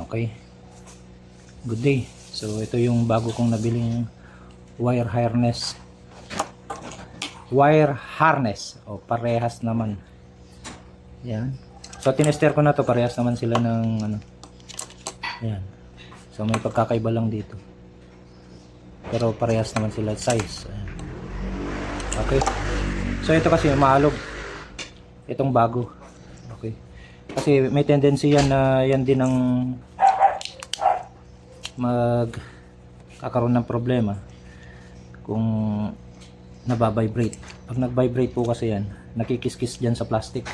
Okay, good day. So ito yung bago kong nabiling wire harness o parehas naman. Yan. So tinester ko na to, parehas naman sila ng ano. Yan. So may pagkakaiba lang dito. Pero parehas naman sila size. Ayan. Okay. So ito kasi maalog. Itong bago. Okay. Kasi may tendency yan na yan din ang magkakaroon ng problema kung nababibrate. Pag nag-vibrate po kasi yan, nakikiskis dyan sa plastic.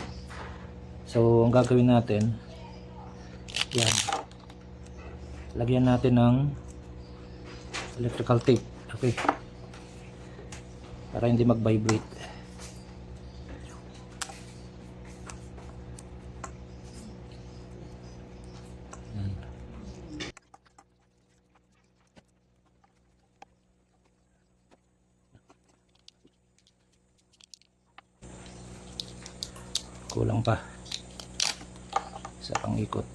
So ang gagawin natin, yan, lagyan natin ng electrical tape. Okay, para hindi mag-vibrate. Yan. Kulang pa sa pang-ikot.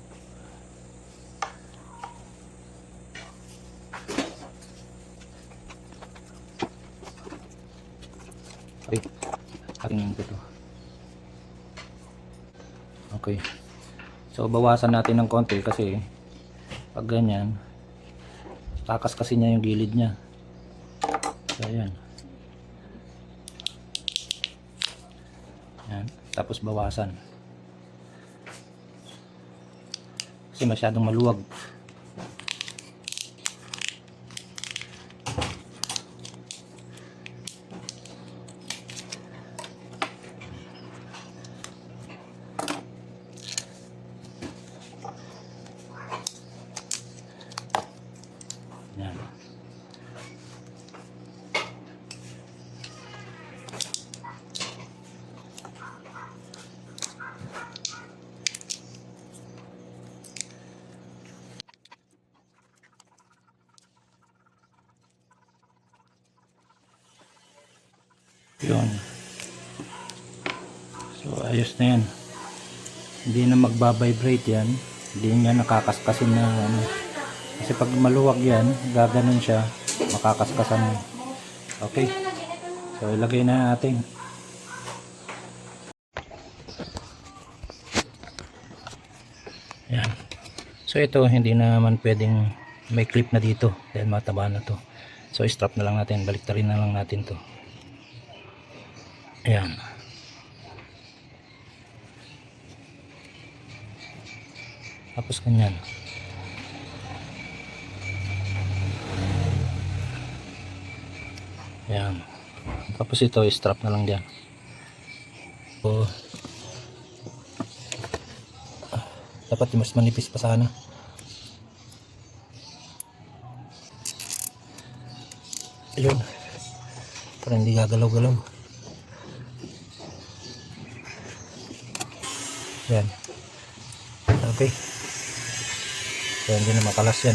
Okay, aking ito. Okay, so bawasan natin ng konti kasi pag ganyan takas kasi niya yung gilid niya. So ayan, yan. Tapos bawasan kasi masyadong maluwag. Yan. Yun. So ayos na yan. Hindi na magbabibrate yan. Hindi niya nakakaskasin na ano. Kasi pag maluwag yan, gaganon siya, makakaskasan. Okay. So ilagay na natin. Yan. So ito hindi naman pwedeng may clip na dito dahil mataba na to. So strap na lang natin, baliktarin na lang natin to. Ayan. Tapos ganyan. Ayan. Tapos ito, strap na lang dyan. So, dapat mas manipis pa sana. Ayun. Para hindi gagalaw-galaw. Yan. Okay. So hindi na makalas yan.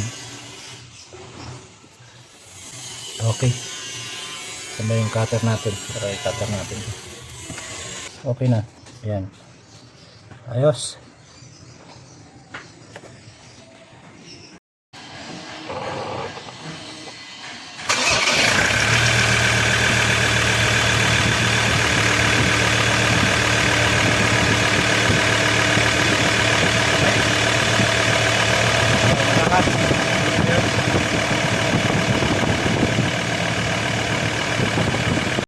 Okay. Sama yung cutter natin. Para i-cutter natin. Okay na. Yan. Ayos.